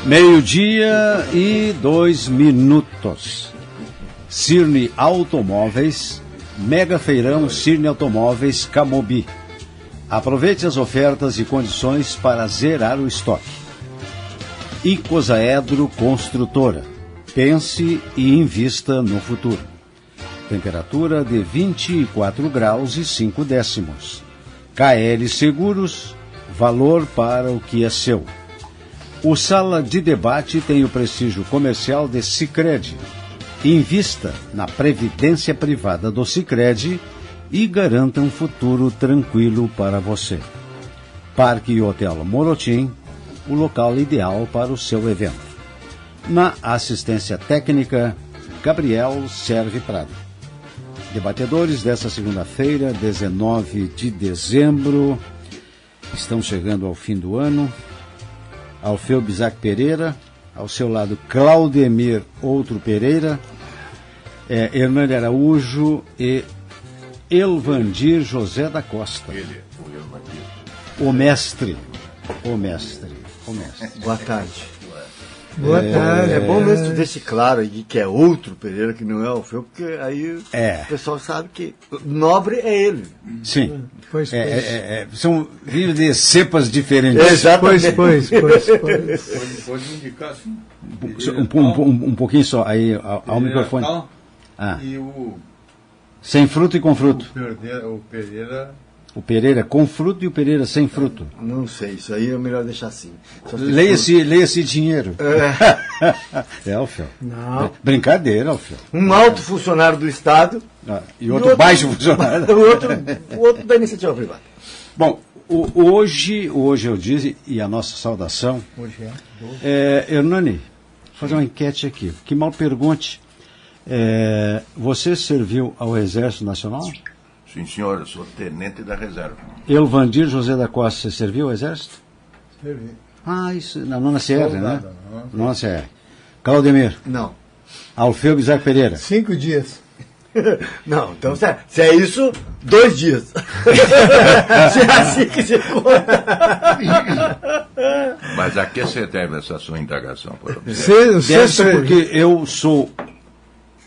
Meio-dia e 2 minutos. Cirne Automóveis, Mega Feirão Cirne Automóveis Camobi. Aproveite as ofertas e condições para zerar o estoque. Icosaedro Construtora. Pense e invista no futuro. Temperatura de 24 graus e 5 décimos. KL Seguros, valor para o que é seu. O Sala de Debate tem o prestígio comercial de Sicredi. Invista na previdência privada do Sicredi e garanta um futuro tranquilo para você. Parque e Hotel Morotim, o local ideal para o seu evento. Na assistência técnica, Gabriel Serve Prado. Debatedores desta segunda-feira, 19 de dezembro, estão chegando ao fim do ano. Alfeu Bisac Pereira, ao seu lado Claudemir Outro Pereira, Hernani Araújo e Elvandir José da Costa. O mestre. Boa tarde. Boa tarde. É bom mesmo deixar claro aí que é outro Pereira, que não é o Alfeu, porque aí o pessoal sabe que nobre é ele. Sim. São vinhos de cepas diferentes. Exatamente. Pois. Pode indicar assim. Um pouquinho só, aí ao microfone. E o... Sem fruto e com fruto. O Pereira... O Pereira com fruto e o Pereira sem fruto. Não sei, isso aí é melhor deixar assim. Leia-se dinheiro. Alfeu. Não. Brincadeira, Alfeu. Um alto funcionário do Estado. E outro baixo funcionário. O outro da iniciativa privada. Bom, hoje eu disse, e a nossa saudação. Hoje é. Hernani, vou fazer uma enquete aqui. Que mal pergunte. Você serviu ao Exército Nacional? Sim, senhor, eu sou tenente da reserva. Elvandir José da Costa, você serviu ao Exército? Servi. Isso, na 9ª CR, né? Não. 9ª CR. Claudemir? Não. Alfeu Bisac Pereira? 5 dias. Não, então se é isso, 2 dias. Se é assim que se conta. Mas a que você deve essa sua indagação? Deve-se porque eu sou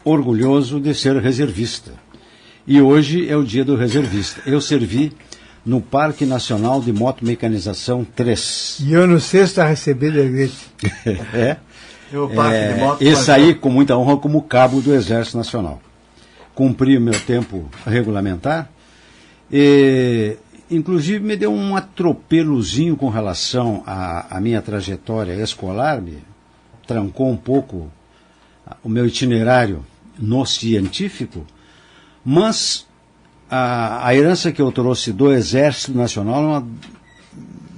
orgulhoso de ser reservista. E hoje é o dia do reservista. Eu servi no Parque Nacional de Motomecanização 3. E eu no 6º a receber da igreja. E saí com muita honra como cabo do Exército Nacional. Cumpri o meu tempo regulamentar e, inclusive, me deu um atropelozinho com relação à minha trajetória escolar, me trancou um pouco o meu itinerário no científico, mas a herança que eu trouxe do Exército Nacional é uma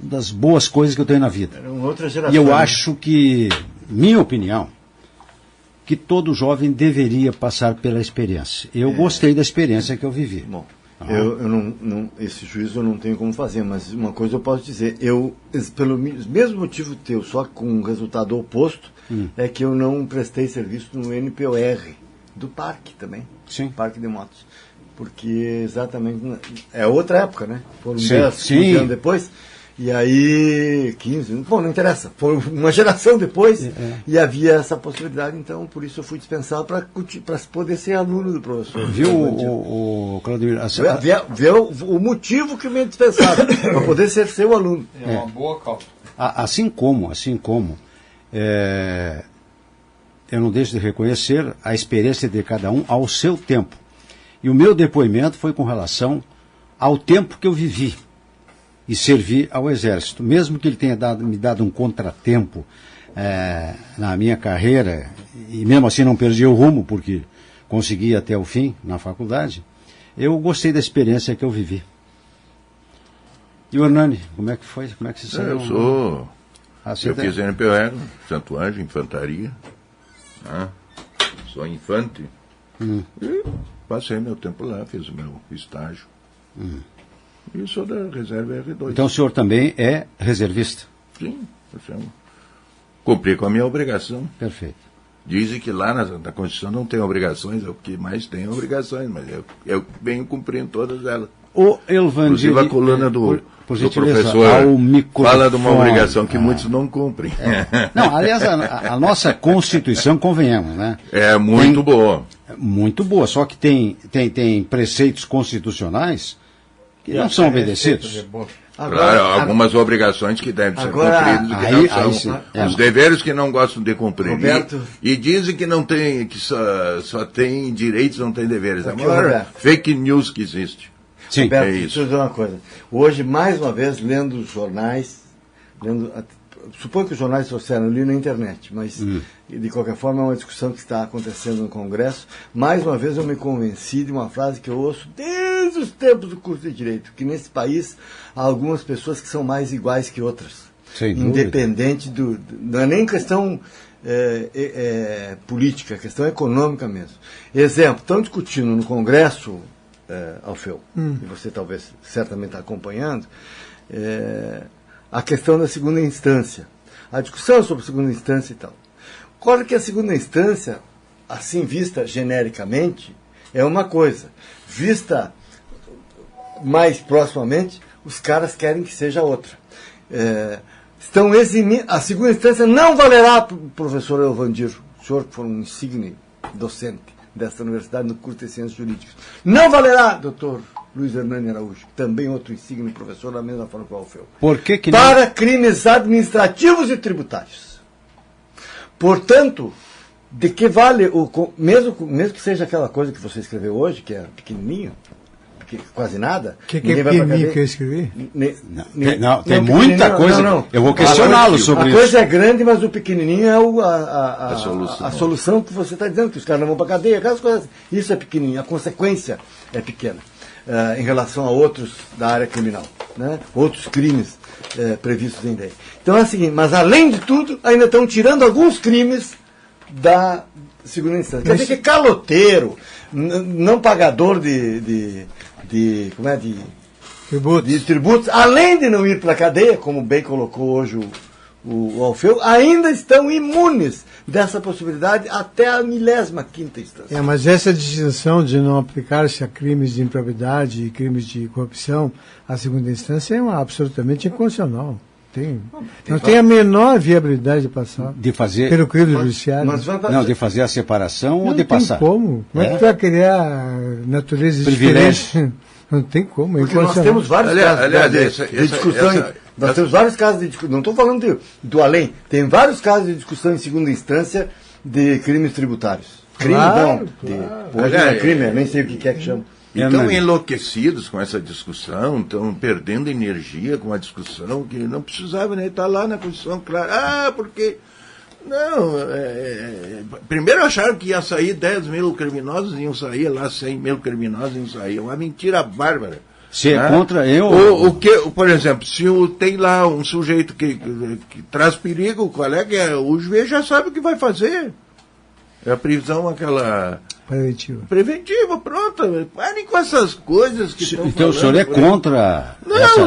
das boas coisas que eu tenho na vida. Era uma outra geração, e eu acho que, minha opinião, que todo jovem deveria passar pela experiência. Eu gostei da experiência que eu vivi. Bom, eu não, esse juízo eu não tenho como fazer, mas uma coisa eu posso dizer, pelo mesmo motivo teu, só com um resultado oposto, é que eu não prestei serviço no NPOR, do parque também. Sim. Parque de motos. Porque exatamente é outra época, né? Foram 10, 15 anos depois. E aí, 15, bom, não interessa. Foi uma geração depois e havia essa possibilidade, então por isso eu fui dispensado para poder ser aluno do professor. Viu, o Claudemir? Vê o motivo que me dispensaram, para poder ser seu aluno. É uma boa causa. Assim como eu não deixo de reconhecer a experiência de cada um ao seu tempo. E o meu depoimento foi com relação ao tempo que eu vivi e servi ao Exército. Mesmo que ele tenha me dado um contratempo na minha carreira, e mesmo assim não perdi o rumo, porque consegui ir até o fim na faculdade, eu gostei da experiência que eu vivi. E o Hernani, como é que foi? Como é que você saiu? Eu fiz NPOR, Santo Anjo, Infantaria. Sou infante. E passei meu tempo lá, fiz o meu estágio. E sou da reserva R2. Então o senhor também é reservista? Sim, cumpri com a minha obrigação. Perfeito. Dizem que lá na Constituição não tem obrigações, é o que mais tem obrigações, mas eu venho cumprindo todas elas. O Elvandir... Inclusive a coluna por o gentileza, professor ao microfone. fala de uma obrigação que muitos não cumprem. Não, aliás, a nossa Constituição, convenhamos, né? É muito boa. Muito boa, só que tem preceitos constitucionais que não são obedecidos. Claro, algumas obrigações que devem ser cumpridas e que não são. Os deveres que não gostam de cumprir. Roberto, E dizem que não tem, que só tem direitos, não tem deveres. É a Aqui, maior Roberto. fake news que existe. Sim. Roberto, é isso. deixa eu dizer uma coisa. Hoje, mais uma vez, lendo os jornais, suponho que os jornais trouxeram, li na internet, mas de qualquer forma é uma discussão que está acontecendo no Congresso. Mais uma vez eu me convenci de uma frase que eu ouço desde os tempos do curso de Direito, que nesse país há algumas pessoas que são mais iguais que outras. Sem dúvida. Independente não é nem questão política, é questão econômica mesmo. Exemplo, estão discutindo no Congresso, Alfeu, e você talvez certamente está acompanhando, a questão da segunda instância. A discussão sobre segunda instância e tal. Claro que a segunda instância, assim vista genericamente, é uma coisa. Vista mais proximamente, os caras querem que seja outra. Estão eximindo. A segunda instância não valerá, professor Elvandir, o senhor que foi um insigne docente desta universidade no curso de Ciências Jurídicas. Não valerá, doutor Luiz Hernani Araújo, também outro insigne professor da mesma forma que o Alfeu. Por que não? Para crimes administrativos e tributários. Portanto, de que vale, mesmo que seja aquela coisa que você escreveu hoje, que é pequenininho, quase nada. Que é pequenininho que eu escrevi? Não, tem muita coisa. Não. Eu vou questioná-lo sobre isso. A coisa é grande, mas o pequenininho é a solução que você está dizendo, que os caras não vão para a cadeia, aquelas coisas. Isso é pequenininho, a consequência é pequena em relação a outros da área criminal, né? Outros crimes previstos em lei. Então é o seguinte, mas além de tudo, ainda estão tirando alguns crimes da segunda instância. Quer dizer que caloteiro, não pagador de tributos, além de não ir para a cadeia, como bem colocou hoje o Alfeu, ainda estão imunes dessa possibilidade até a 15ª instância. Mas essa distinção de não aplicar-se a crimes de improbidade e crimes de corrupção à segunda instância é absolutamente inconstitucional. Não tem a menor viabilidade de passar de fazer, pelo crivo judiciário. Não, de fazer a separação ou de passar. Não tem como. Como é que tu vai criar naturezas diferentes? Não tem como. Porque nós temos vários casos de discussão. Nós temos vários casos de discussão. Não estou falando do além. Tem vários casos de discussão em segunda instância de crimes tributários. Claro. Hoje não é crime, nem sei o que é que chama. Estão enlouquecidos com essa discussão, estão perdendo energia com a discussão, que não precisava nem estar lá na Constituição, claro. Porque... Não, primeiro acharam que ia sair 10 mil criminosos, iam sair lá 100 mil criminosos, iam sair. Uma mentira bárbara. Se é contra eu... Por exemplo, se tem lá um sujeito que traz perigo, qual é que é? O juiz já sabe o que vai fazer. É a prisão aquela... Preventiva, pronto. Parem com essas coisas que estão Então falando, o senhor é contra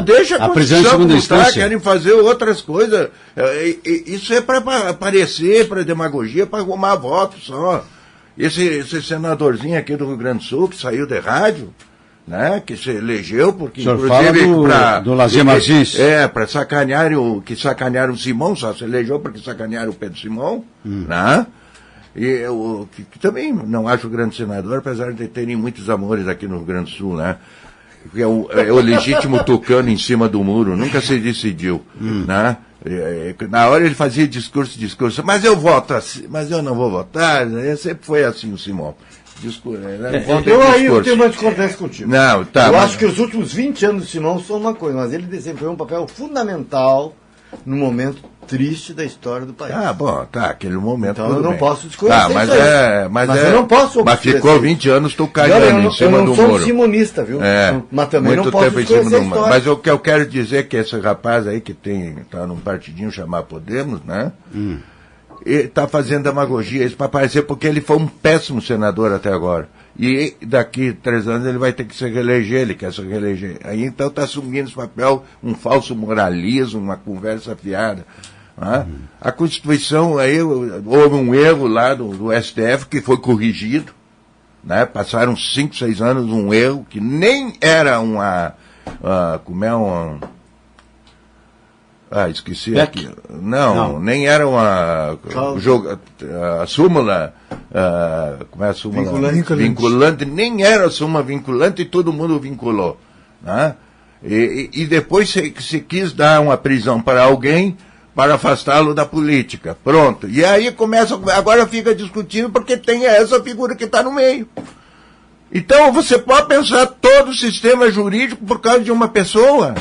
deixa a prisão em segunda instância? Querem fazer outras coisas. Isso é para aparecer, para demagogia, para arrumar votos só. Esse senadorzinho aqui do Rio Grande do Sul, que saiu de rádio, né, que se elegeu, porque o senhor fala do Lazier Martins. Para sacanearam o Simão, só se elegeu porque sacanearam o Pedro Simão, né? E eu que também não acho o grande senador, apesar de terem muitos amores aqui no Rio Grande do Sul, né? É o legítimo tucano em cima do muro, nunca se decidiu, né? Na hora ele fazia discurso, mas eu voto assim, mas eu não vou votar, sempre foi assim o Simão. Eu tenho uma discordância contigo. Não, tá, eu acho que os últimos 20 anos do Simão são uma coisa, mas ele desempenhou um papel fundamental no momento triste da história do país. Aquele momento. Então eu não posso desconhecer mas eu não posso. Mas ficou 20 anos tucalhando em cima do muro. Eu não sou um simonista, viu? Mas também não posso desconhecer a história. Mas o que eu quero dizer é que esse rapaz aí que está num partidinho chamado Podemos, né? Está fazendo demagogia isso para aparecer porque ele foi um péssimo senador até agora. E daqui 3 anos ele vai ter que se reeleger, ele quer se reeleger. Aí então está assumindo esse papel, um falso moralismo, uma conversa fiada. Né? A Constituição, aí houve um erro lá do STF que foi corrigido. Né? Passaram 5, 6 anos um erro que nem era Esqueci aqui. Não, nem era a súmula. Como é a súmula? Vinculante. Nem era a súmula vinculante e todo mundo vinculou. Né? E depois se quis dar uma prisão para alguém para afastá-lo da política. Pronto. E aí agora fica discutindo porque tem essa figura que está no meio. Então você pode pensar todo o sistema jurídico por causa de uma pessoa.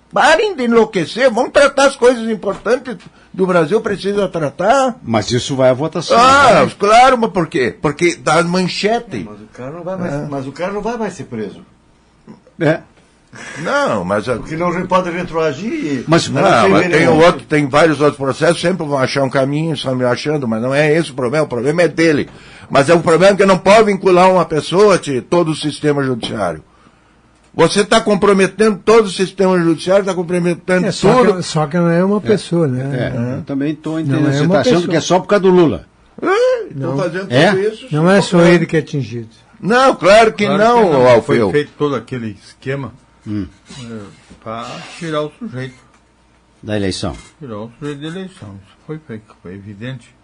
Parem de enlouquecer, vamos tratar as coisas importantes do Brasil, precisa tratar. Mas isso vai à votação. Né? Claro, mas por quê? Porque dá manchete. Mas o cara não vai mais, mas o cara não vai mais ser preso. Não, mas... Porque não pode retroagir. Mas tem vários outros processos, sempre vão achar um caminho, estão me achando, mas não é esse o problema é dele. Mas é um problema que não pode vincular uma pessoa a todo o sistema judiciário. Você está comprometendo todo o sistema judiciário, está comprometendo tudo. Só que não é uma pessoa, né? Eu também estou entendendo. Você está achando que é só por causa do Lula. Estão fazendo tudo isso. Não é só ele que é atingido. Não, claro que não, Alfeu. Foi feito todo aquele esquema para tirar o sujeito. Da eleição. Tirar o sujeito da eleição. Isso foi feito, foi evidente.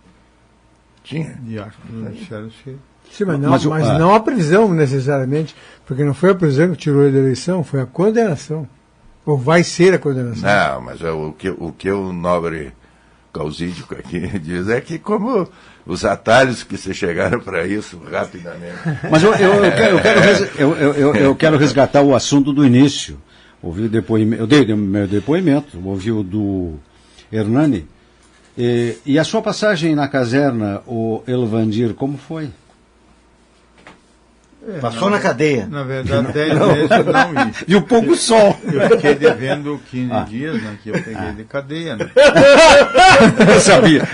Tinha. E acho que o Judiciário se... Sim, mas não a prisão necessariamente, porque não foi a prisão que tirou ele da eleição, foi a condenação. Ou vai ser a condenação. Não, mas o que o nobre causídico aqui diz é que como os atalhos que se chegaram para isso rapidamente. Mas eu quero resgatar o assunto do início. Ouvi o depoimento, eu dei meu depoimento, ouvi o do Hernani. E a sua passagem na caserna, o Elvandir, como foi? Passou na cadeia. Na verdade, 10 meses eu não ia. Viu pouco sol. Eu fiquei devendo 15 dias, né, que eu peguei de cadeia. Né? Eu sabia.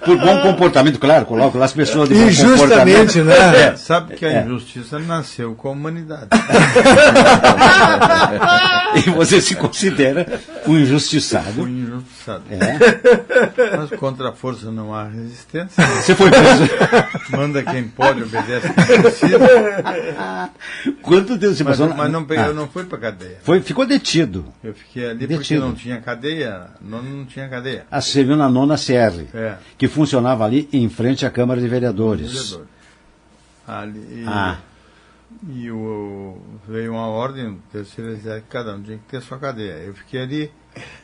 Por bom comportamento, claro, coloco lá as pessoas de bom comportamento. Injustamente, né? Sabe que a injustiça nasceu com a humanidade. E você se considera um injustiçado. Um injustiçado. Mas contra a força não há resistência. Você foi preso. Manda quem pode, obedece quem precisa. Quanto tempo você passou? Mas eu não fui para cadeia. Ficou detido. Eu fiquei ali porque não tinha cadeia. Não tinha cadeia. Você viu na 9ª CR, que funcionava ali em frente à Câmara de Vereadores. Ali, e veio uma ordem terceirizada que cada um tinha que ter sua cadeia. Eu fiquei ali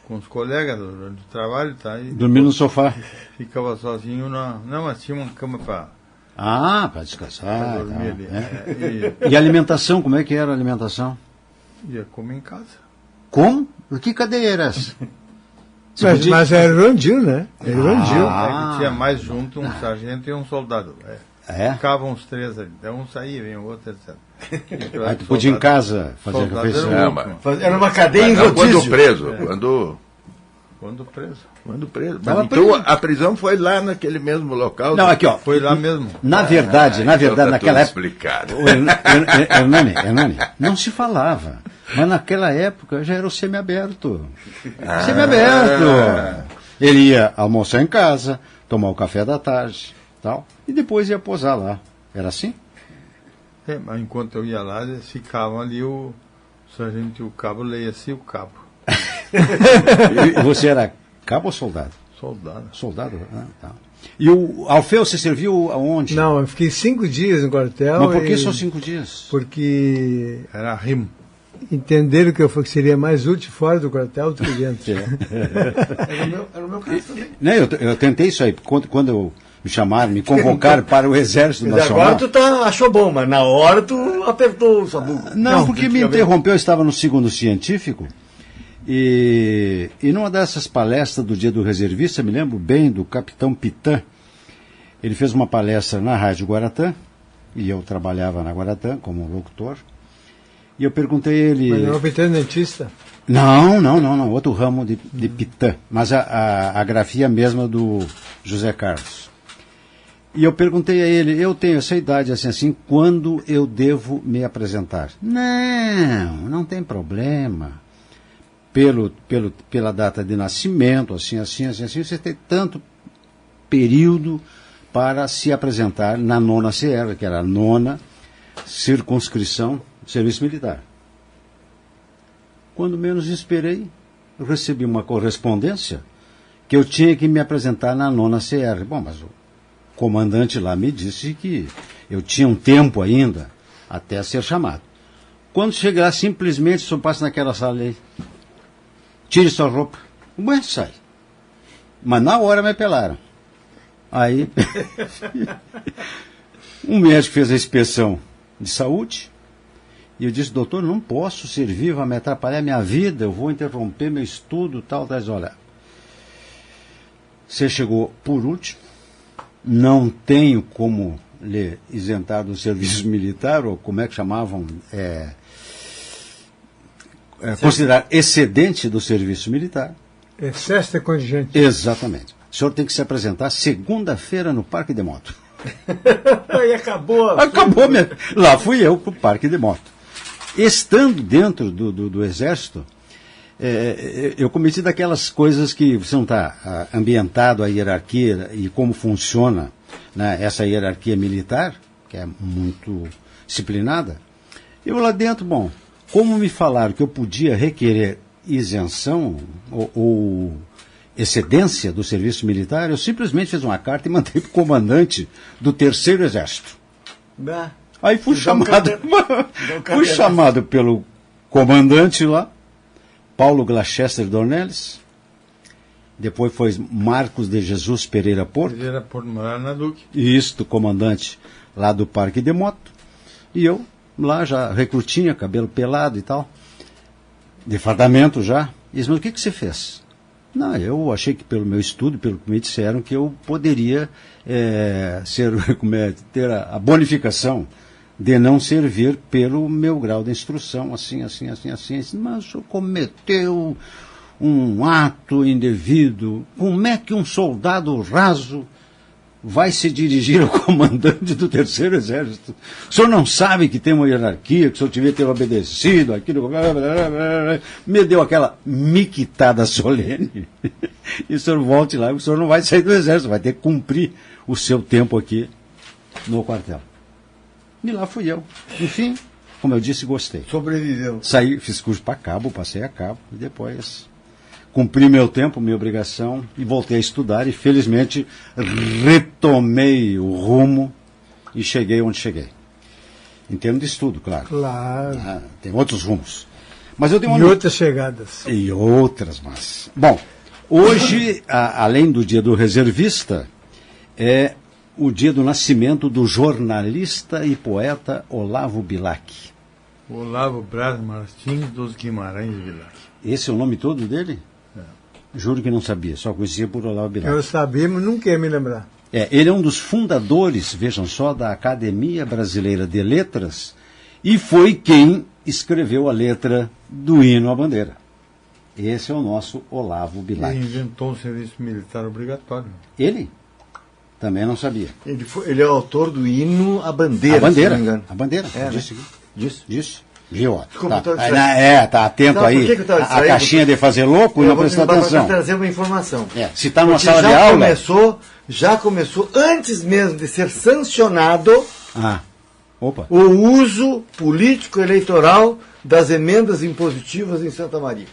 com os colegas do trabalho, tá? Dormindo no sofá. Ficava sozinho não, mas tinha uma cama para descansar. Dormir ali. E a alimentação, como é que era a alimentação? Ia comer em casa. Como? Que cadeia era essa? Mas era Irandil, né? Era Irandil. Que tinha mais junto um sargento e um soldado. Ficavam os três ali. Então um saía, vinha o outro, etc. Aí tu podia ir em casa fazer a refeição. Era uma cadeia em rodízio. Quando preso. Então a prisão foi lá naquele mesmo local? Não, aqui ó. Foi lá mesmo. Na verdade, naquela época. Explicado. Hernani, não se falava. Mas naquela época já era o semiaberto. Semiaberto. Ele ia almoçar em casa, tomar o café da tarde, tal, e depois ia posar lá. Era assim? Mas enquanto eu ia lá, eles ficavam ali, o sargento e o cabo, leia-se o cabo. E você era cabo ou soldado? Soldado? Tá. E o Alfeu, você serviu aonde? Não, eu fiquei 5 dias no quartel. Mas por que só 5 dias? Porque era rimo. Entenderam que seria mais útil fora do quartel do que dentro. Era o meu caso também. Eu tentei isso aí, quando me chamaram, me convocaram para o Exército Nacional. Agora tu achou bom, mas na hora tu apertou o sabugo. Não, porque me interrompeu, eu estava no 2º científico, e numa dessas palestras do Dia do Reservista, me lembro bem do capitão Pitã, ele fez uma palestra na Rádio Guaratã, e eu trabalhava na Guaratã como locutor, e eu perguntei a ele... Mas não é o Pitã dentista? Não, outro ramo de Pitã, mas a grafia mesma do José Carlos. E eu perguntei a ele, eu tenho essa idade assim, quando eu devo me apresentar? Não tem problema. Pela data de nascimento, assim, você tem tanto período para se apresentar na 9ª CR, que era a 9ª circunscrição do serviço militar. Quando menos esperei, eu recebi uma correspondência que eu tinha que me apresentar na 9ª CR. Bom, mas o comandante lá me disse que eu tinha um tempo ainda até ser chamado. Quando chegar, simplesmente só passa naquela sala aí. Tire sua roupa. Ué, sai. Mas na hora me apelaram. Aí, um médico fez a inspeção de saúde e eu disse, doutor, não posso servir, vai me atrapalhar minha vida, eu vou interromper meu estudo, tal. Olha, você chegou por último, não tenho como lhe isentar do serviço militar, ou como é que chamavam, considerar excedente do serviço militar. Excesso de contingente. Exatamente. O senhor tem que se apresentar segunda-feira no Parque de Moto. E acabou. Acabou. Lá fui eu para o Parque de Moto. Estando dentro do Exército, eu cometi daquelas coisas que você não está ambientado à hierarquia e como funciona, né, essa hierarquia militar, que é muito disciplinada. Eu lá dentro, bom, como me falaram que eu podia requerer isenção ou excedência do serviço militar, eu simplesmente fiz uma carta e mandei para o comandante do 3º Exército. Aí fui chamado pelo comandante lá, Paulo Glachester Dornelles, depois foi Marcos de Jesus Pereira Porto. Pereira Porto, morar na Duque. Isso, comandante lá do Parque de Moto. E eu, lá já recrutinha, cabelo pelado e tal, de fardamento já. E disse, mas o que você fez? Não, eu achei que pelo meu estudo, pelo que me disseram, que eu poderia ter a bonificação de não servir pelo meu grau de instrução, assim. Mas o senhor cometeu um ato indevido. Como é que um soldado raso vai se dirigir ao comandante do 3º Exército? O senhor não sabe que tem uma hierarquia, que o senhor devia ter obedecido, aquilo... Me deu aquela miquitada solene. E o senhor volte lá, o senhor não vai sair do Exército, vai ter que cumprir o seu tempo aqui no quartel. E lá fui eu. Enfim, como eu disse, gostei. Sobreviveu. Saí, fiz curso para cabo, passei a cabo, e depois cumpri meu tempo, minha obrigação, e voltei a estudar, e felizmente retomei o rumo e cheguei onde cheguei. Em termos de estudo, claro. Claro. Tem outros rumos. Mas eu tenho uma... E outras chegadas. E outras, mas... Bom, hoje, além do dia do reservista, é o dia do nascimento do jornalista e poeta Olavo Bilac. Olavo Braz Martins dos Guimarães Bilac. Esse é o nome todo dele? Juro que não sabia, só conhecia por Olavo Bilac. Eu sabia, mas nunca ia me lembrar. Ele é um dos fundadores, vejam só, da Academia Brasileira de Letras e foi quem escreveu a letra do hino à bandeira. Esse é o nosso Olavo Bilac. Ele inventou o serviço militar obrigatório. Ele? Também não sabia. Ele é o autor do hino à bandeira. A bandeira, se não me engano. a bandeira. Disse. Viu? Desculpa, tá atento aí. A caixinha de fazer louco e não prestou atenção. Eu vou trazer uma informação. Se está numa sala de aula... Já começou, antes mesmo de ser sancionado, o uso político-eleitoral das emendas impositivas em Santa Maria.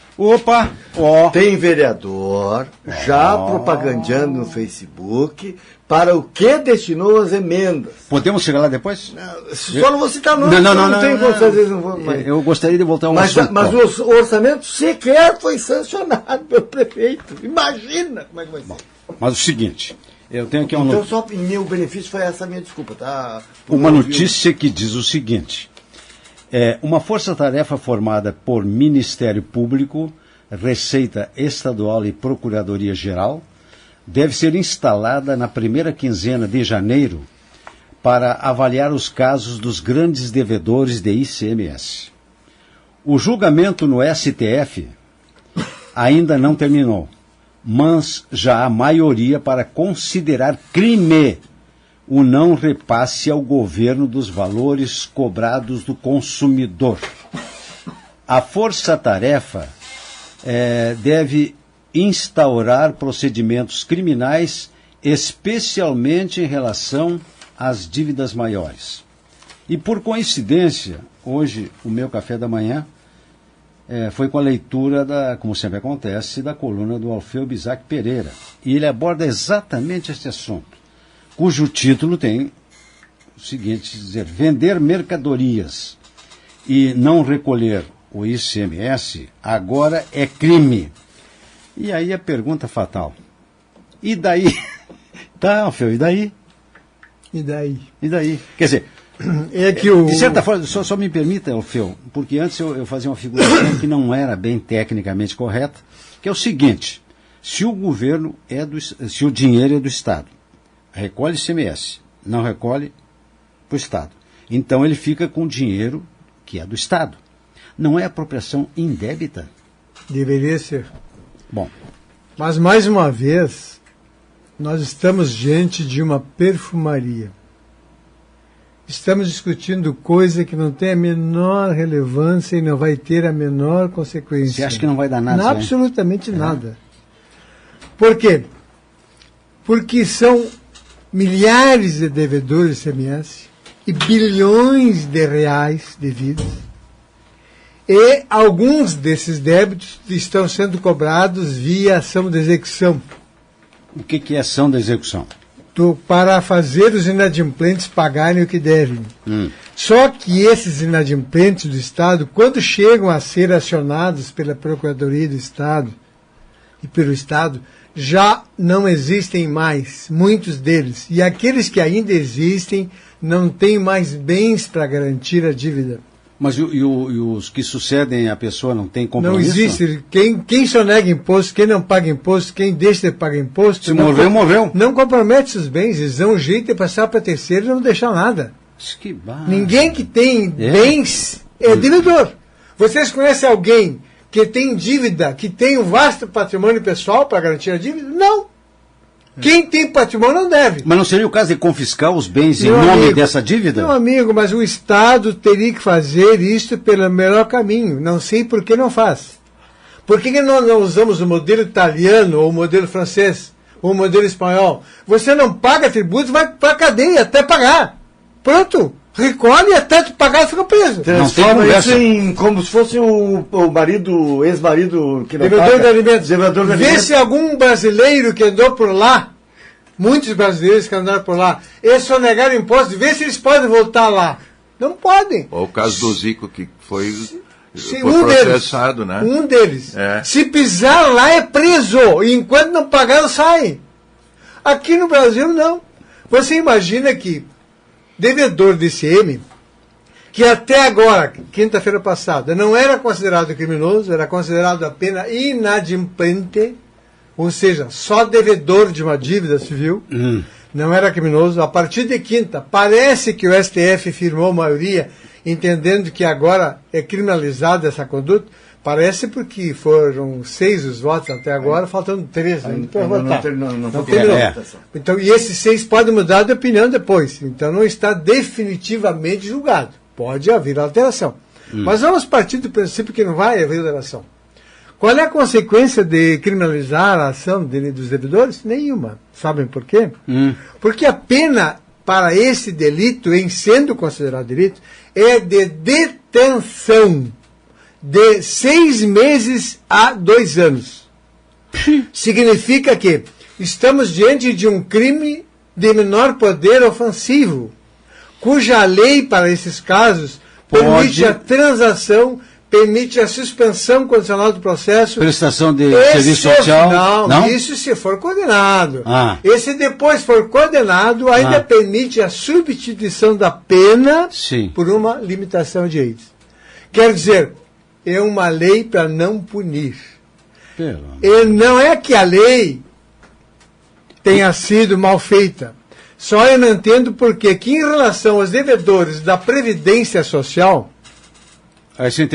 Tem vereador já propagandeando no Facebook para o que destinou as emendas. Podemos chegar lá depois? Só não vou citar nome. Não tem como fazer. Eu gostaria de voltar a um assunto. Mas o orçamento sequer foi sancionado pelo prefeito. Imagina como é que vai ser. Mas o seguinte... Eu tenho aqui então, só em meu benefício foi essa minha desculpa, tá? Uma notícia que diz o seguinte: uma força-tarefa formada por Ministério Público, Receita Estadual e Procuradoria-Geral deve ser instalada na primeira quinzena de janeiro para avaliar os casos dos grandes devedores de ICMS. O julgamento no STF ainda não terminou, mas já há maioria para considerar crime o não repasse ao governo dos valores cobrados do consumidor. A força-tarefa deve instaurar procedimentos criminais, especialmente em relação às dívidas maiores. E por coincidência, hoje o meu café da manhã foi com a leitura, como sempre acontece, da coluna do Alfeu Bisac Pereira. E ele aborda exatamente este assunto, cujo título tem o seguinte, dizer, vender mercadorias e não recolher o ICMS agora é crime. E aí a pergunta fatal. E daí? Tá, Alfeu, e daí? E daí? E daí? Quer dizer, de certa forma, só me permita, Alfeu, porque antes eu fazia uma figuração que não era bem tecnicamente correta, que é o seguinte, se o governo se o dinheiro é do Estado, recolhe ICMS, não recolhe para o Estado. Então ele fica com o dinheiro que é do Estado. Não é apropriação indébita? Deveria ser. Bom. Mas, mais uma vez, nós estamos diante de uma perfumaria. Estamos discutindo coisa que não tem a menor relevância e não vai ter a menor consequência. Você acha que não vai dar nada? Não, absolutamente nada. Por quê? Porque são milhares de devedores de ICMS e bilhões de reais devidos. E alguns desses débitos estão sendo cobrados via ação de execução. O que é ação de execução? Para fazer os inadimplentes pagarem o que devem. Só que esses inadimplentes do Estado, quando chegam a ser acionados pela Procuradoria do Estado e pelo Estado, já não existem mais, muitos deles. E aqueles que ainda existem não têm mais bens para garantir a dívida. Mas e os que sucedem a pessoa não tem compromisso? Não existe. Quem sonega imposto, quem não paga imposto, quem deixa de pagar imposto... Se morreu. Não compromete seus bens. Eles dão um jeito de passar para terceiro e não deixar nada. Que barra. Ninguém que tem bens é devedor. Vocês conhecem alguém que tem dívida, que tem um vasto patrimônio pessoal para garantir a dívida? Não. Quem tem patrimônio não deve. Mas não seria o caso de confiscar os bens em nome dessa dívida? Meu amigo, mas o Estado teria que fazer isso pelo melhor caminho. Não sei por que não faz. Por que nós não usamos o modelo italiano, ou o modelo francês, ou o modelo espanhol? Você não paga tributos, vai para a cadeia até pagar. Pronto. Recolhe até tu pagar e fica preso. Transforma isso em como se fosse o marido, ex-marido que não devedor paga. De alimentos. Vê se algum brasileiro que andou por lá, muitos brasileiros que andaram por lá, eles sonegaram impostos, vê se eles podem voltar lá. Não podem. O caso do Zico, que foi processado, né? Um deles. Se pisar lá é preso. E enquanto não pagar, não sai. Aqui no Brasil, não. Você imagina que devedor de ICM, que até agora, quinta-feira passada, não era considerado criminoso, era considerado apenas inadimplente, ou seja, só devedor de uma dívida civil, não era criminoso. A partir de quinta, parece que o STF firmou maioria, entendendo que agora é criminalizada essa conduta. Parece porque foram 6 os votos até agora, faltando 13 para votar. Não terminou. Então, e esses 6 podem mudar de opinião depois. Então não está definitivamente julgado. Pode haver alteração. Mas vamos partir do princípio que não vai haver alteração. Qual é a consequência de criminalizar a ação dos devedores? Nenhuma. Sabem por quê? Porque a pena para esse delito, em sendo considerado delito, é de detenção de 6 meses a 2 anos. Significa que estamos diante de um crime de menor poder ofensivo, cuja lei, para esses casos, permite a transação, permite a suspensão condicional do processo. Prestação de serviço social? Não, isso se for condenado. E se depois for condenado, ainda permite a substituição da pena por uma limitação de direitos. Quer dizer, é uma lei para não punir. E não é que a lei tenha sido mal feita. Só eu não entendo porque que em relação aos devedores da Previdência Social,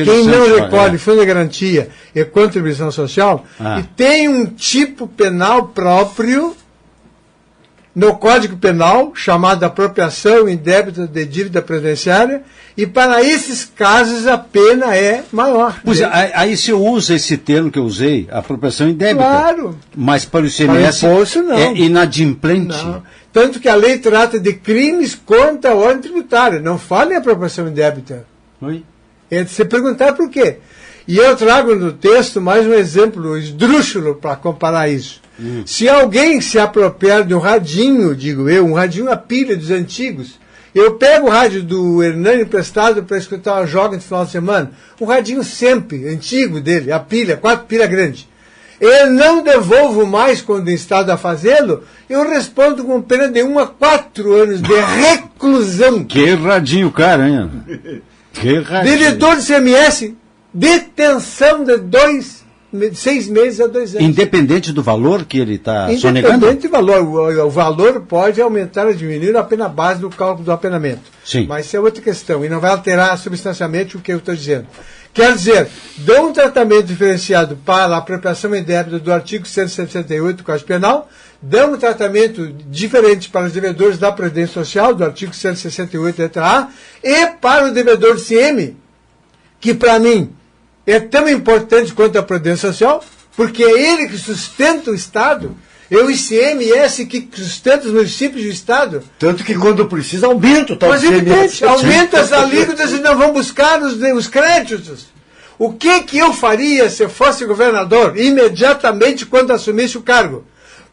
quem não recolhe fundo de garantia e contribuição social, e tem um tipo penal próprio no Código Penal, chamado apropriação indébita de dívida previdenciária, e para esses casos a pena é maior. Pois aí se eu uso esse termo que eu usei, apropriação indébita, claro, mas para o ICMS é inadimplente. Não. Tanto que a lei trata de crimes contra a ordem tributária, não fala em apropriação indébita. Oi? É de se perguntar por quê. E eu trago no texto mais um exemplo esdrúxulo para comparar isso. Se alguém se apropriar de um radinho, digo eu, um radinho a pilha dos antigos, eu pego o rádio do Hernani emprestado para escutar os jogos no final de semana, um radinho sempre, antigo dele, a pilha, 4 pilhas grandes. Eu não devolvo mais quando em estado a fazê-lo, eu respondo com pena de 1 a 4 anos de reclusão. Que radinho, cara, hein? Que radinho. Devedor de CMS, detenção de 6 meses a 2 anos. Independente do valor que ele está sonegando? Independente do valor. O valor pode aumentar ou diminuir apenas a base do cálculo do apenamento. Sim. Mas isso é outra questão e não vai alterar substancialmente o que eu estou dizendo. Quer dizer, dou um tratamento diferenciado para a apropriação indébita do artigo 168 do Código Penal, dão um tratamento diferente para os devedores da Previdência Social, do artigo 168, letra A, e para o devedor de CM, que para mim é tão importante quanto a Previdência Social, porque é ele que sustenta o Estado, é o ICMS que sustenta os municípios do Estado. Tanto que quando precisa aumenta o tal Mas evidente, aumenta as alíquotas e não vão buscar os créditos. O que eu faria se eu fosse governador imediatamente quando assumisse o cargo?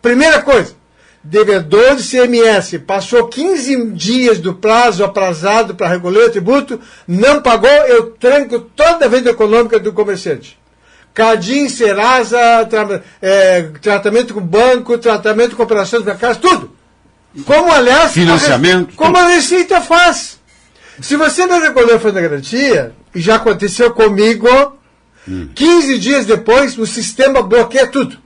Primeira coisa, devedor de CMS, passou 15 dias do prazo aprazado para recolher o tributo, não pagou, eu tranco toda a venda econômica do comerciante. CADIM, Serasa, tratamento com banco, tratamento com operações bancárias, tudo. Como, aliás, financiamento. Como a Receita faz. Se você não recolheu o fundo da garantia, e já aconteceu comigo, 15 dias depois o sistema bloqueia tudo.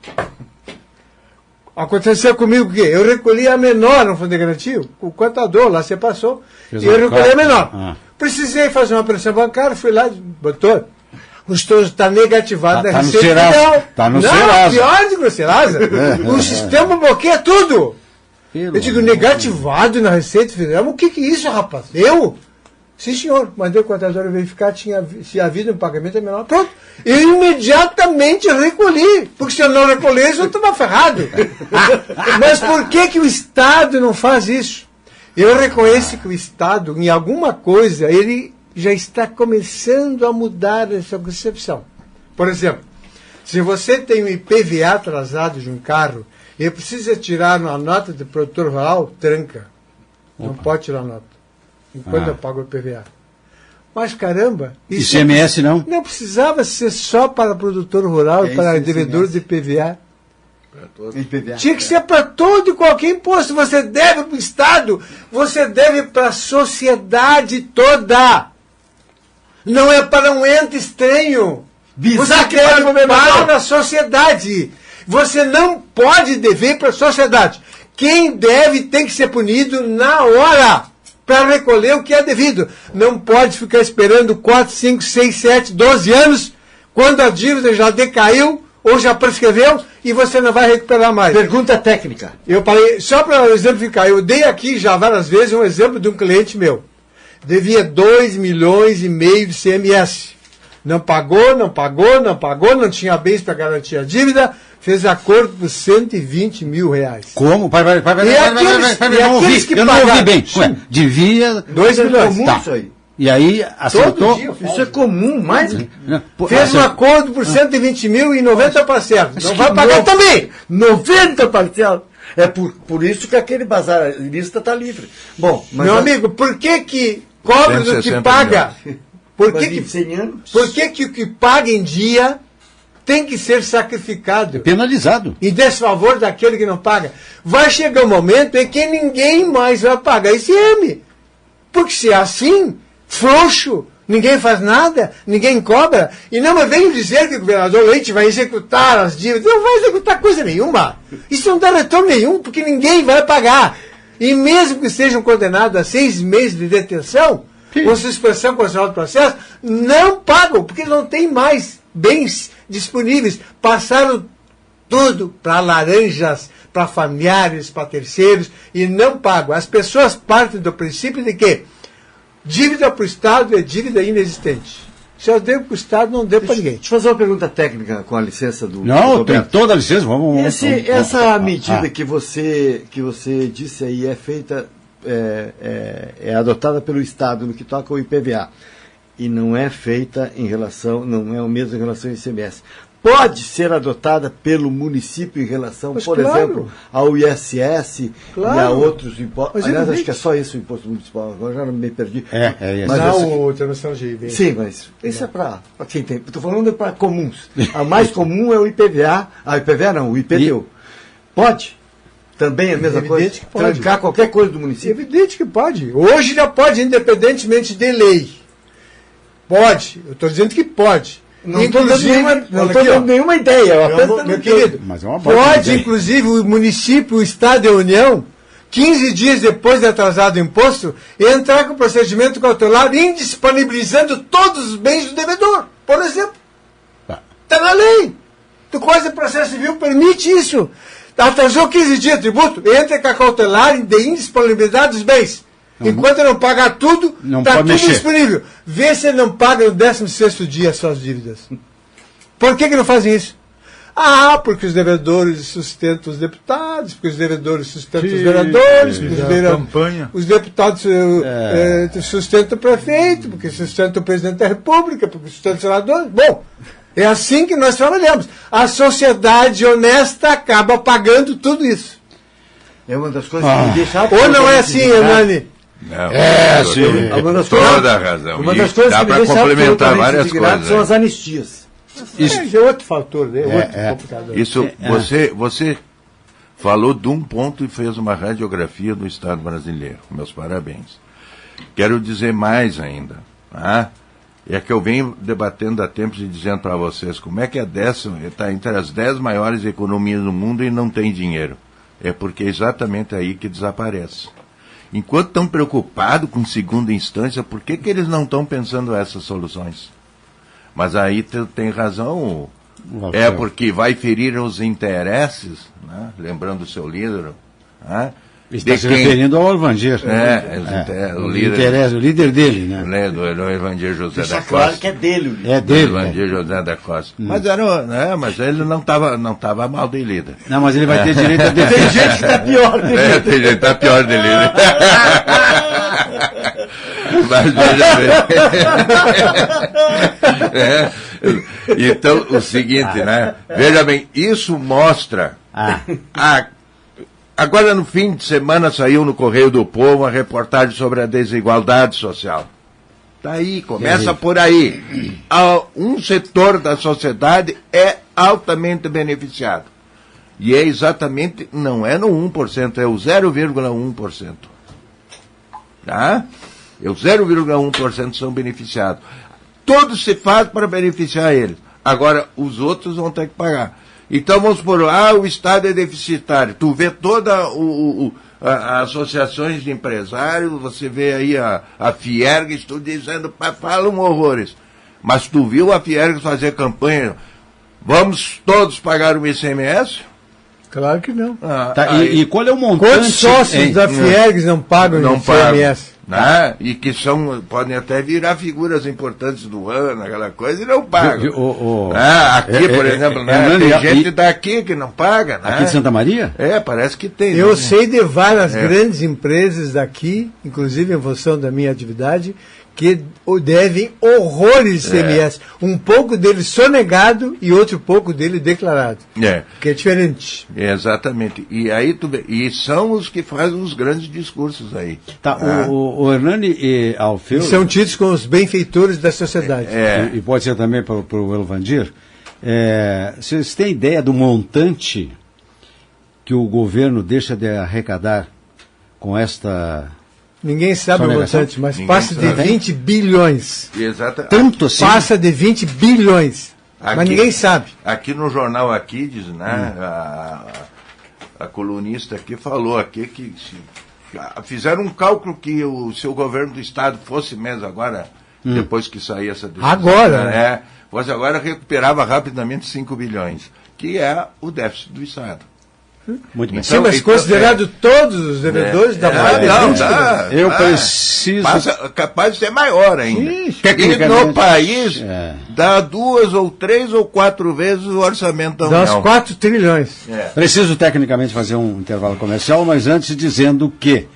Aconteceu comigo o quê? Eu recolhi a menor no fundo de garantia, o contador lá, você passou, e eu recolhi a menor. Precisei fazer uma operação bancária, fui lá, doutor, o estouro está negativado da Receita Federal. Está no Serasa. Não, pior do que o Serasa. O sistema bloqueia tudo. Eu digo, negativado na Receita Federal? O que é isso, rapaz? Eu? Sim, senhor. Mandei o contador verificar se havia um pagamento é menor. Pronto. Eu imediatamente recolhi. Porque se eu não recolhesse, eu estava ferrado. Mas por que o Estado não faz isso? Eu reconheço que o Estado, em alguma coisa, ele já está começando a mudar essa concepção. Por exemplo, se você tem um IPVA atrasado de um carro e precisa tirar uma nota de produtor rural, tranca. Não pode tirar nota. Enquanto eu pago o IPVA. Mas caramba... ICMS não? Não precisava ser só para produtor rural e para devedor de IPVA. Tinha que ser para todo e qualquer imposto. Você deve para o Estado, você deve para a sociedade toda. Não é para um ente estranho. Você deve para a sociedade. Você não pode dever para a sociedade. Quem deve tem que ser punido na hora para recolher o que é devido. Não pode ficar esperando 4, 5, 6, 7, 12 anos, quando a dívida já decaiu ou já prescreveu e você não vai recuperar mais. Pergunta técnica. Eu parei, só para exemplificar, eu dei aqui já várias vezes um exemplo de um cliente meu. Devia 2,5 milhões de CMS. Não pagou, não tinha bens para garantir a dívida, fez acordo por 120 mil reais. Como? Eu não ouvi bem. Ué, devia 2 milhões. Comum isso aí. E aí acertou? Isso é comum, mas... Fez um acordo por 120 mil e 90 parcelas. Não vai pagar também. 90 parcelas. É por isso que aquele bazarista está livre. Bom, mas meu amigo, por que cobra do que paga? Por que o que paga em dia tem que ser sacrificado? Penalizado. Em desfavor daquele que não paga. Vai chegar um momento em que ninguém mais vai pagar ICM. Porque se é assim, frouxo, ninguém faz nada, ninguém cobra. E não me venham dizer que o governador Leite vai executar as dívidas. Não vai executar coisa nenhuma. Isso não dá retorno nenhum, porque ninguém vai pagar. E mesmo que sejam condenados a 6 meses de detenção, com suspensão condicional do processo, não pagam, porque não tem mais bens disponíveis. Passaram tudo para laranjas, para familiares, para terceiros, e não pagam. As pessoas partem do princípio de que dívida para o Estado é dívida inexistente. Se eu devo para o Estado, não devo para ninguém. Deixa eu fazer uma pergunta técnica com a licença do... Não, tem toda a licença. Vamos. Essa medida que você disse aí é feita... É adotada pelo Estado no que toca ao IPVA. e não é feita em relação, não é o mesmo em relação ao ICMS. Pode ser adotada pelo município em relação, mas por claro, exemplo, ao ISS claro, e a outros impostos. Aliás, evidente. acho que é só esse o imposto municipal, agora já me perdi. É Mas não, o internacional de sim, mas isso é para quem tem. Estou falando para comuns. A mais comum é o IPVA. O IPVA não, o IPTU. Pode. Também é a mesma coisa. Que pode. Trancar qualquer coisa do É município. evidente que pode. Hoje já pode, independentemente de lei. Pode. Eu estou dizendo que pode. Não estou dando nenhuma ideia. Meu querido, Mas é uma boa pode, ideia. inclusive, o município, o Estado e a União, 15 dias depois de atrasado o imposto, entrar com procedimento cautelar indisponibilizando todos os bens do devedor, por exemplo. Está na lei. Do Código de Processo Civil permite isso. Atrasou 15 dias de tributo, entra com a cautelar de indisponibilidade dos bens. Enquanto não pagar tudo, está tudo mexer. disponível. Vê se ele não paga no 16º dia as suas dívidas. Por que não fazem isso? Ah, porque os devedores sustentam os deputados, porque os devedores sustentam os vereadores, os deputados sustentam o prefeito, porque sustentam o presidente da República, porque sustentam os senadores. Bom, é assim que nós trabalhamos. A sociedade honesta acaba pagando tudo isso. É uma das coisas que me deixa... Ou não é assim, Hernani? Não, sim. toda a razão. Uma das E coisas dá que me para deixa complementar absolutamente várias indignado coisas. são as anistias. Isso é outro fator, né? Outro computador. Isso, você falou de um ponto e fez uma radiografia do Estado brasileiro. Meus parabéns. Quero dizer mais ainda. Tá? É que eu venho debatendo há tempos e dizendo para vocês como é que está entre as 10 maiores economias do mundo e não tem dinheiro. É porque é exatamente aí que desaparece. Enquanto estão preocupados com segunda instância, por que eles não estão pensando essas soluções? Mas aí tem razão. É porque vai ferir os interesses, né? Lembrando o seu líder. Né? Está se referindo ao Elvandir. O líder dele, né? Do Elvandir José da Costa. Claro que é dele. É dele. Elvandir José da Costa. Mas ele não estava mal de líder. Não, mas ele vai ter direito a defesa. Tem gente que está pior de líder. Tem gente que está pior de líder. Mas veja bem. Então, o seguinte, né? Veja bem, isso mostra agora, no fim de semana, saiu no Correio do Povo uma reportagem sobre a desigualdade social. Está aí, começa por aí. Um setor da sociedade é altamente beneficiado. E é exatamente, não é no 1%, é o 0,1%. Tá? É o 0,1% são beneficiados. Tudo se faz para beneficiar eles. Agora, os outros vão ter que pagar. Então, vamos supor, o Estado é deficitário. Tu vê todas as associações de empresários, você vê aí a Fiergues, tu dizendo, falam horrores. Mas tu viu a Fiergues fazer campanha, vamos todos pagar o ICMS? Claro que não. E qual é o montante? Quantos sócios da Fiergues não pagam o ICMS? Né? E que podem até virar figuras importantes do ano, aquela coisa, e não pagam. Aqui, por exemplo, tem gente daqui que não paga. Né? Aqui de Santa Maria? Parece que tem. Eu sei de várias grandes empresas daqui, inclusive em função da minha atividade, que devem horrores de ICMS. Um pouco dele sonegado e outro pouco dele declarado. Que é diferente. Exatamente. E aí e são os que fazem os grandes discursos aí. O Hernani e Alfeu... São tidos como os benfeitores da sociedade. E pode ser também para o Elvandir. Vocês têm ideia do montante que o governo deixa de arrecadar com esta... Ninguém sabe o montante, mas passa de 20 bilhões. Exatamente. Tanto assim? Passa de 20 bilhões. Mas ninguém sabe. Aqui no jornal Kids, né, a colunista aqui falou aqui que fizeram um cálculo que se o governo do Estado fosse mesmo agora, depois que sair essa decisão, agora, fosse agora, recuperava rapidamente 5 bilhões, que é o déficit do Estado. Muito bem. Sim, mas considerado todos os devedores da parte eu preciso... capaz de ser maior ainda. Sim, e no país dá 2 ou 3 ou 4 vezes o orçamento da União. Dá uns 4 trilhões. Preciso tecnicamente fazer um intervalo comercial, mas antes dizendo que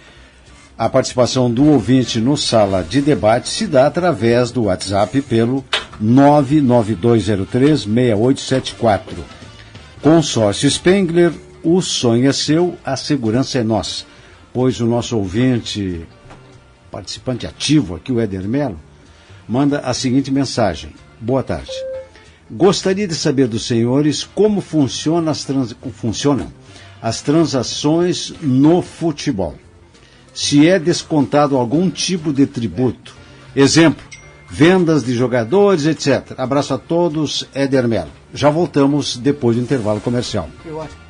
A participação do ouvinte no Sala de Debate se dá através do WhatsApp pelo 99203-6874. Consórcio Spengler, o sonho é seu, a segurança é nossa. Pois o nosso ouvinte, participante ativo aqui, o Éder Melo, manda a seguinte mensagem. Boa tarde. Gostaria de saber dos senhores como funcionam as transações no futebol. Se é descontado algum tipo de tributo. Exemplo, vendas de jogadores, etc. Abraço a todos, Éder Melo. Já voltamos depois do intervalo comercial. Eu acho